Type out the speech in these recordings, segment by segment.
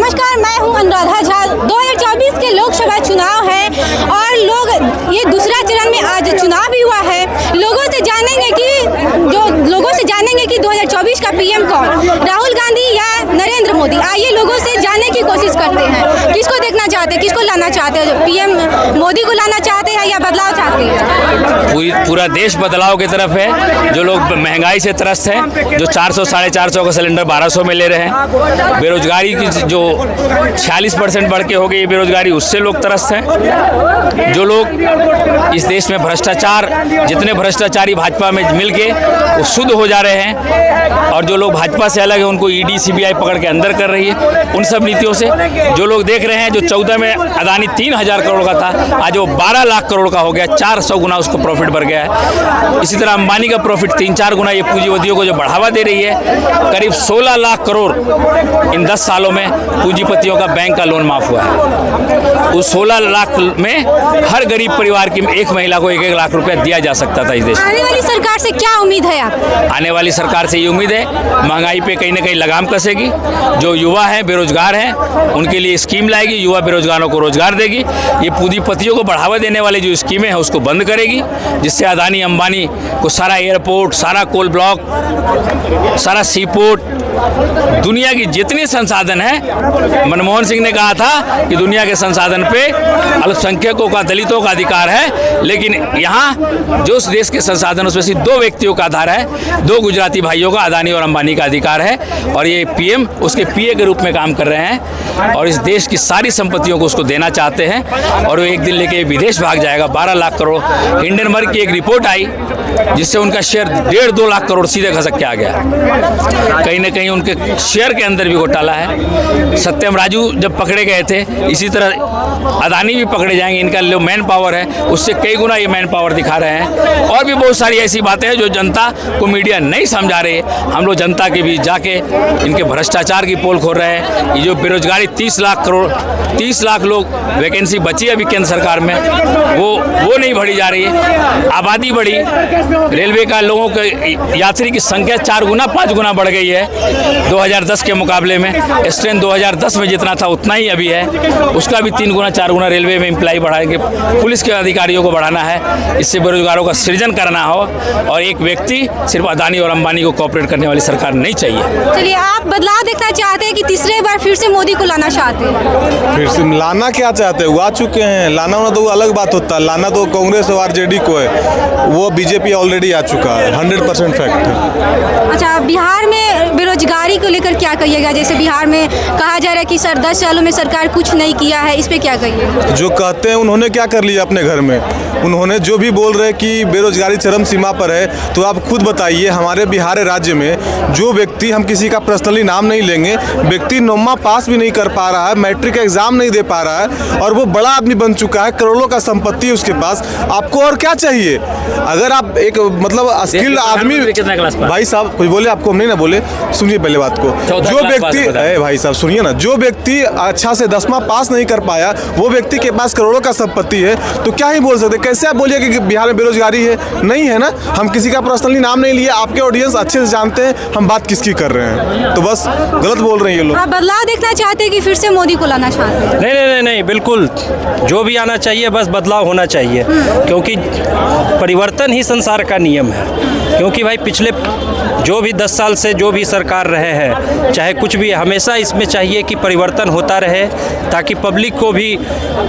नमस्कार, मैं हूं अनुराधा झा। 2024 के लोकसभा चुनाव है और लोग ये दूसरा चरण में आज चुनाव भी हुआ है। लोगों से जानेंगे कि 2024 का पीएम कौन, राहुल गांधी या नरेंद्र मोदी। आइए लोगों से जानने की कोशिश करते हैं, किसको देखना चाहते हैं, किसको लाना चाहते हैं। पीएम मोदी को लाना चाहते हैं या बदलाव चाहते हैं? पूरा देश बदलाव की तरफ है। जो लोग महंगाई से त्रस्त हैं, जो 400 साढ़े 400 का सिलेंडर 1200 में ले रहे हैं, बेरोजगारी की जो 46% बढ़ के हो गई बेरोजगारी, उससे लोग त्रस्त हैं। जो लोग इस देश में भ्रष्टाचार, जितने भ्रष्टाचारी भाजपा में मिल के वो शुद्ध हो जा रहे हैं, और जो लोग भाजपा से अलग है उनको ईडी सीबीआई पकड़ के अंदर कर रही है। उन सब नीतियों से जो लोग देख रहे हैं, जो 14 में अदानी 3000 करोड़ का था, आज वो 12 लाख करोड़ का हो गया, 400 गुना उसको प्रॉफिट बढ़ गया है। इसी तरह अंबानी का प्रॉफिट 3-4 गुना। ये पूंजीपतियों को जो बढ़ावा दे रही है, करीब 16 लाख करोड़ इन 10 सालों में पूंजीपतियों का बैंक का लोन माफ हुआ है। उस 16 लाख में हर गरीब परिवार की एक महिला को 1-1 लाख रुपया दिया जा सकता था इस देश में। आने वाली सरकार से क्या उम्मीद है आप? आने वाली सरकार से ये उम्मीद है, महंगाई पे कहीं ना कहीं लगाम कसेगी। जो युवा हैं, बेरोजगार हैं, उनके लिए स्कीम लाएगी, युवा बेरोजगारों को रोजगार देगी। ये पूंजीपतियों को बढ़ावा देने वाली जो स्कीमें हैं उसको बंद करेगी, जिससे अदानी अंबानी को सारा एयरपोर्ट, सारा कोल ब्लॉक, सारा सी पोर्ट, दुनिया की जितने संसाधन हैं, मनमोहन सिंह ने कहा था कि दुनिया के संसाधन पे अल्पसंख्यकों का, दलितों का अधिकार है, लेकिन यहाँ जो उस देश के संसाधन उसमें से 2 व्यक्तियों का आधार है, 2 गुजराती भाइयों का, अदानी और अंबानी का अधिकार है। और ये पीएम उसके पीए के रूप में काम कर रहे हैं और इस देश की सारी संपत्तियों को उसको देना चाहते हैं, और वो एक दिन लेके विदेश भाग जाएगा। 12 लाख करोड़ हिंडनबर्ग की एक रिपोर्ट आई जिससे उनका शेयर 1.5-2 लाख करोड़ सीधे खसक के आ गया। कहीं ना कहीं उनके शेयर के अंदर भी घोटाला है। सत्यम राजू जब पकड़े गए थे, इसी तरह अदानी भी पकड़े जाएंगे। इनका जो मैन पावर है उससे कई गुना ये मैन पावर दिखा रहे हैं। और भी बहुत सारी ऐसी बातें हैं जो जनता को मीडिया नहीं समझा रही है। हम लोग जनता के बीच जाके इनके भ्रष्टाचार की पोल खोल रहे हैं। ये जो बेरोजगारी 30 लाख करोड़, 30 लाख लोग वैकेंसी बची अभी केंद्र सरकार में, वो नहीं बढ़ी जा रही है। आबादी बढ़ी, रेलवे का लोगों के यात्री की संख्या 4 गुना 5 गुना बढ़ गई है 2010 के मुकाबले में। ट्रेन 2010 में जितना था उतना ही अभी है, उसका भी 3 गुना 4 गुना रेलवे में एम्प्लॉय बढ़ाएंगे। पुलिस के अधिकारियों को बढ़ाना है, इससे बेरोजगारों का सृजन करना हो। और एक व्यक्ति सिर्फ अदानी और अंबानी को कॉपरेट करने वाली सरकार नहीं चाहिए। चलिए, आप बदलाव देखना चाहते हैं कि तीसरे बार फिर से मोदी को लाना चाहते हैं? फिर से लाना क्या चाहते हैं? वो आ चुके हैं। लाना होना तो अलग बात होता है। लाना तो कांग्रेस और आरजेडी को है, वो बीजेपी ऑलरेडी आ चुका है। 100% फैक्ट है। अच्छा, बिहार में बेरोजगारी को लेकर क्या कहिएगा? जैसे बिहार में कहा जा रहा है कि 10 सालों में सरकार कुछ नहीं किया है, इस पे क्या कहिएगा? जो कहते हैं उन्होंने क्या कर लिया अपने घर में? उन्होंने जो भी बोल रहे हैं कि बेरोजगारी चरम सीमा पर है, तो आप खुद बताइए हमारे बिहार राज्य में जो व्यक्ति, हम किसी का पर्सनली नाम नहीं लेंगे, व्यक्ति 9वां पास भी नहीं कर पा रहा है, मैट्रिक का एग्जाम नहीं दे पा रहा है, और वो बड़ा आदमी बन चुका है, करोड़ों का संपत्ति है उसके पास। आपको और क्या चाहिए? अगर आप एक मतलब स्किल्ड आदमी, भाई साहब कुछ बोले, आपको हम नहीं ना बोले, सुनिए पहले बात को। जो व्यक्ति, भाई साहब सुनिए ना, जो व्यक्ति अच्छा से 10वां पास नहीं कर पाया, वो व्यक्ति के पास करोड़ों का संपत्ति है, तो क्या ही बोल सकते? कैसे आप बोलिए कि बिहार में बेरोजगारी है? नहीं है ना। हम किसी का पर्सनली नाम नहीं लिए, आपके ऑडियंस अच्छे से जानते हैं हम बात किसकी कर रहे हैं, तो बस गलत बोल रहे हैं ये लोग। आप बदलाव देखना चाहते हैं कि फिर से मोदी को लाना चाहते हैं? नहीं, बिल्कुल जो भी आना चाहिए, बस बदलाव होना चाहिए, क्योंकि परिवर्तन ही संसार का नियम है। क्योंकि भाई पिछले जो भी 10 साल से जो भी सरकार रहे हैं, चाहे कुछ भी, हमेशा इसमें चाहिए कि परिवर्तन होता रहे, ताकि पब्लिक को भी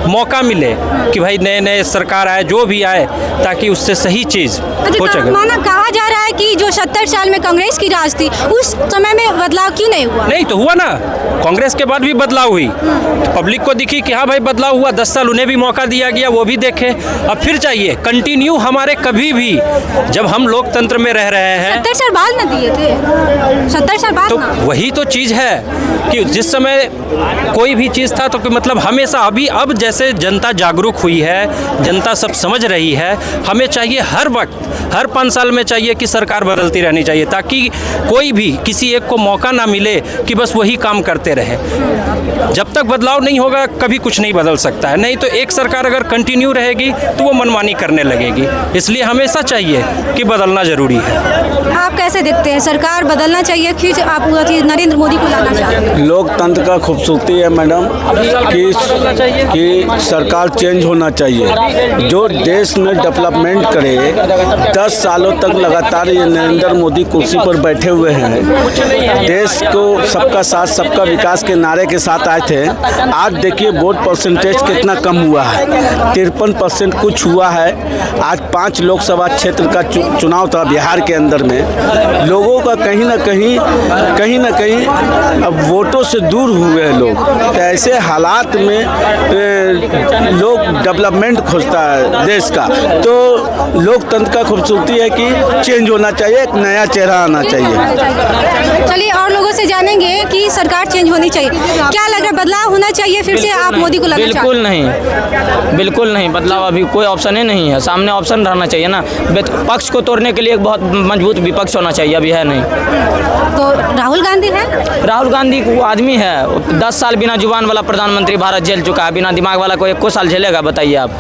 मौका मिले कि भाई नए सरकार आए, जो भी आए, ताकि उससे सही चीज़ हो सके। माना कहा जा रहा है कि जो 70 साल में कांग्रेस की राज थी, उस समय में बदलाव क्यों नहीं हुआ? नहीं तो हुआ ना, कांग्रेस के बाद भी बदलाव हुई, तो पब्लिक को दिखी कि हाँ भाई बदलाव हुआ। 10 साल उन्हें भी मौका दिया गया, वो भी देखे। अब फिर चाहिए कंटिन्यू, हमारे कभी भी जब हम लोकतंत्र में रह रहे हैं। 70 साल बाद न दिए थे, 70 साल बाद तो ना। वही तो चीज़ है कि जिस समय कोई भी चीज़ था तो मतलब हमेशा, अभी अब जैसे जनता जागरूक हुई है, जनता सब समझ रही है, हमें चाहिए हर वक्त, हर 5 साल में चाहिए कि सरकार बदलती रहनी चाहिए, ताकि कोई भी किसी एक को मौका ना मिले कि बस वही काम करते रहे। जब तक बदलाव नहीं होगा कभी कुछ नहीं बदल सकता है। नहीं तो एक सरकार अगर कंटिन्यू रहेगी तो वो मनमानी करने लगेगी, इसलिए हमेशा चाहिए कि बदलना ज़रूरी है। आप कैसे देखते हैं, सरकार बदलना चाहिए, फिर आप नरेंद्र मोदी को लाना चाहते हैं? लोकतंत्र का खूबसूरती है मैडम कि सरकार चेंज होना चाहिए। जो देश में डेवलपमेंट करे, 10 सालों तक लगातार ये नरेंद्र मोदी कुर्सी पर बैठे हुए हैं। देश को सबका साथ सबका विकास के नारे के साथ आए थे। आज देखिए वोट परसेंटेज कितना कम हुआ है, 53% कुछ हुआ है। आज 5 लोकसभा क्षेत्र का चुनाव था बिहार के अंदर में। लोगों का कहीं ना कहीं अब वोटों से दूर हुए हैं लोग। तो ऐसे हालात में लोग डेवलपमेंट खोजता है देश का। तो लोकतंत्र का खूबसूरती है कि चेंज होना चाहिए, एक नया चेहरा आना चाहिए। चलिए और लोगों से जानेंगे कि सरकार चेंज होनी चाहिए। क्या लग रहा है, बदलाव होना चाहिए फिर से आप मोदी को लाना चाहते हैं? बिल्कुल नहीं, बदलाव अभी कोई ऑप्शन ही नहीं है। सामने ऑप्शन रहना चाहिए ना। पक्ष को तोड़ने के लिए एक बहुत मजबूत विपक्ष होना चाहिए, अभी है नहीं। तो राहुल गांधी है? राहुल गांधी वो आदमी है, 10 साल बिना जुबान वाला प्रधानमंत्री भारत झेल चुका है। बिना दिमाग वाला कोई 1 साल झेलेगा बताइए आप?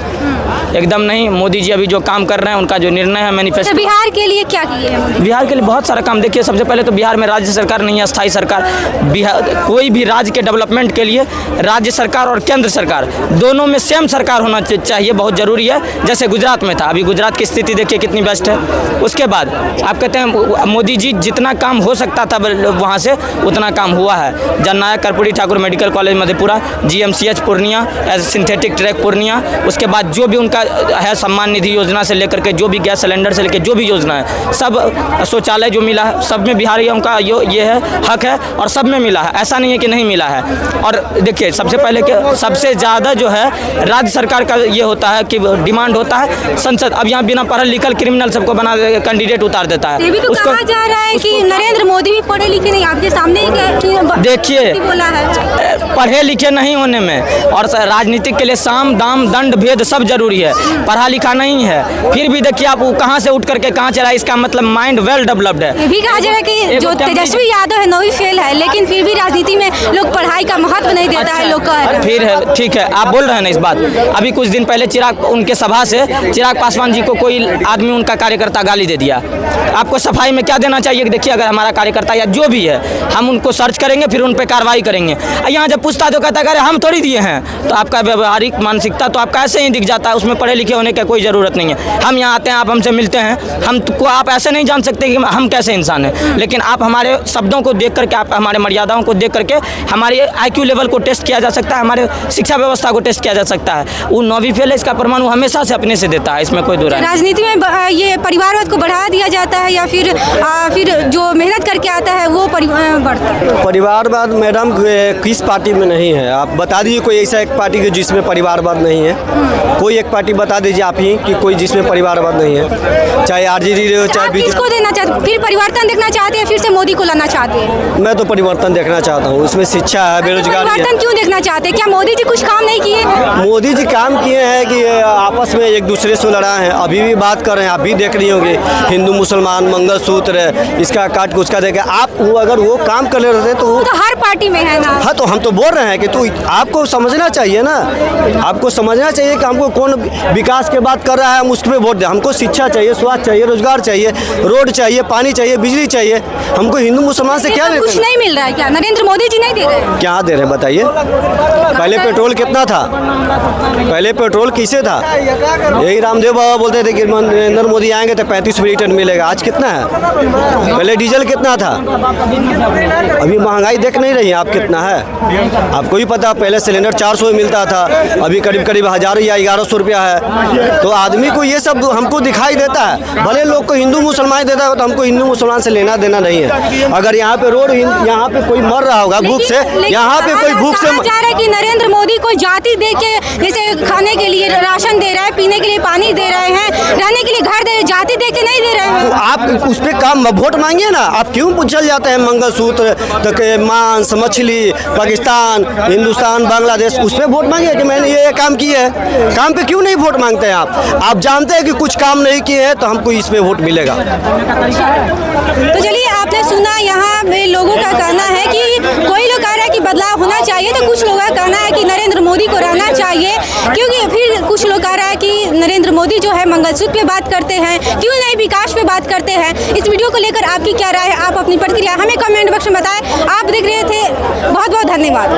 एकदम नहीं। मोदी जी अभी जो काम कर रहे हैं, उनका जो निर्णय है मैनिफेस्टो। बिहार के लिए क्या किए हैं? बिहार के लिए बहुत सारा काम। देखिए सबसे पहले तो बिहार में राज्य सरकार नहीं है, अस्थायी सरकार। बिहार कोई भी राज्य के डेवलपमेंट के लिए राज्य सरकार और केंद्र सरकार दोनों में सेम सरकार होना चाहिए, बहुत ज़रूरी है। जैसे गुजरात में था, अभी गुजरात की स्थिति देखिए कितनी बेस्ट है। उसके बाद आप कहते हैं मोदी जी जितना काम हो सकता था वहाँ से उतना काम हुआ है। जननायक Karpoori Thakur medical college Madhepura, GMCH Purnia, synthetic track Purnia, उसके बाद जो भी उनका है सम्मान निधि योजना से लेकर के जो भी गैस सिलेंडर से लेकर जो भी योजना है, सब शौचालय जो मिला है सब में बिहारियों का ये है, हक है और सब में मिला है। ऐसा नहीं है कि नहीं मिला है। और देखिए सबसे पहले कि सबसे ज़्यादा जो है राज्य सरकार का ये होता है कि डिमांड होता है संसद। अब यहाँ बिना पढ़े लिखल क्रिमिनल सबको बना कैंडिडेट उतार देता है। ये भी तो कहा जा रहा है कि नरेंद्र मोदी भी पढ़े लिखे नहीं, आपके सामने देखिए बोला है। पढ़े लिखे नहीं होने में और राजनीतिक के लिए साम दाम दंड भेद सब जरूरी है, पढ़ा लिखा नहीं है। फिर भी देखिए आप कहाँ से उठ करके कहाँ चला, इसका मतलब माइंड वेल डेवलप्ड है। ये भी कहा जा रहा है कि जो तेजस्वी यादव है 9वीं फेल है, लेकिन फिर भी राजनीति में लोग पढ़ाई का महत्व नहीं देता है। लोग फिर है ठीक है, आप बोल रहे हैं ना इस बात। अभी कुछ दिन पहले उनके सभा से चिराग पासवान जी को कोई आदमी उनका कार्यकर्ता गाली दे दिया। आपको सफाई में क्या देना चाहिए कि देखिए अगर हमारा कार्यकर्ता या जो भी है, हम उनको सर्च करेंगे फिर उन पर कार्रवाई करेंगे। यहाँ जब पूछता तो कहता अरे हम थोड़ी दिए हैं, तो आपका व्यवहारिक मानसिकता तो आपका ऐसे ही दिख जाता है। उसमें पढ़े लिखे होने की कोई ज़रूरत नहीं है। हम यहाँ आते हैं, आप हमसे मिलते हैं, हमको आप ऐसे नहीं जान सकते कि हम कैसे इंसान हैं। लेकिन आप हमारे शब्दों को देख करके, आप हमारे मर्यादाओं को देख करके हमारे IQ लेवल को टेस्ट किया जा सकता है, हमारे शिक्षा व्यवस्था को टेस्ट किया जा सकता है। वो 9वीं फेल है, इसका प्रमाण वो हमेशा से अपने से देता है, इसमें कोई दो राय। राजनीति में ये परिवारवाद को बढ़ा दिया जाता है या फिर जो मेहनत करके आता है वो बढ़ता है? परिवारवाद मैडम किस पार्टी में नहीं है? आप बता दीजिए कोई ऐसा एक पार्टी के जिसमें परिवारवाद नहीं है। कोई एक पार्टी बता दीजिए आप ही कि कोई जिसमें परिवारवाद नहीं है, चाहे RJD हो चाहे BJP। किसको देना चाहते, फिर परिवर्तन देखना चाहते हैं, फिर से मोदी को लाना चाहते हैं? मैं तो परिवर्तन देखना चाहता हूँ। उसमें शिक्षा है, बेरोजगारी है। परिवर्तन क्यों देखना चाहते हैं? क्या मोदी जी कुछ काम नहीं किए? मोदी जी काम किए हैं कि आपस में एक दूसरे से लड़ा है। अभी भी बात कर रहे हैं, आप भी देख रही होंगे, हिंदू मुसलमान मंगलसूत्र इसका काट के उसका देखे। आप अगर वो काम कर ले रहे तो हर पार्टी में है ना। हाँ तो हम तो बोल रहे हैं कि तू आपको समझना चाहिए ना, आपको समझना चाहिए कि हमको कौन विकास के बात कर रहा है, हम उस पर वोट दें। हमको शिक्षा चाहिए, स्वास्थ्य चाहिए, रोजगार चाहिए, रोड चाहिए, पानी चाहिए, बिजली चाहिए। हमको हिंदू मुसलमान से क्या लेना? कुछ नहीं मिल रहा है क्या? नरेंद्र मोदी जी नहीं दे रहे हैं? क्या दे रहे हैं बताइए? पहले पेट्रोल कितना था? पहले पेट्रोल किसे था? यही रामदेव बाबा बोलते थे कि नरेंद्र मोदी आएंगे तो 35 रुपये लीटर मिलेगा। आज कितना है? पहले डीजल कितना था? अभी महंगाई देख नहीं रही है आप कितना है? आपको भी पता, पहले सिलेंडर 400 में मिलता था, अभी करीब 1000 या 1100 रुपया है। तो आदमी को ये सब हमको दिखाई देता है। भले लोग को हिंदू मुसलमान देता है तो हमको हिंदू मुसलमान से लेना देना नहीं है। अगर यहाँ पे रोड, यहाँ पे कोई मर रहा होगा भूख से, यहाँ पे कोई भूख से जा रहा है कि नरेंद्र मोदी को जाति दे के, जैसे खाने के लिए राशन दे रहा है, पीने के लिए पानी दे रहे हैं, रहने के लिए घर दे रहे, जाति दे के नहीं दे रहे हैं। तो आप उस पर काम वोट मांगिए ना। आप क्यों पूछल जाते हैं मंगलसूत्र, मांस, मछली, पाकिस्तान, हिंदुस्तान, बांग्लादेश, उस पर वोट मांगिए कि मैंने ये काम किया है। काम पे क्यों नहीं वोट मांगते हैं आप जानते हैं कि कुछ काम नहीं किए हैं तो हमको इस पे वोट मिलेगा। तो चलिए आपने सुना, यहाँ पे लोगों का कहना है कि कोई लोग कह रहे हैं कि बदलाव होना चाहिए, तो कुछ लोगों का कहना है कि नरेंद्र मोदी को रहना चाहिए, क्योंकि फिर कुछ लोग कह रहे हैं कि नरेंद्र मोदी जो है मंगलसूत्र पे बात करते हैं, क्यों नहीं विकास पे बात करते हैं। इस वीडियो को लेकर आपकी क्या राय है, आप अपनी प्रतिक्रिया हमें कमेंट बॉक्स में बताएं। आप देख रहे थे, बहुत बहुत धन्यवाद।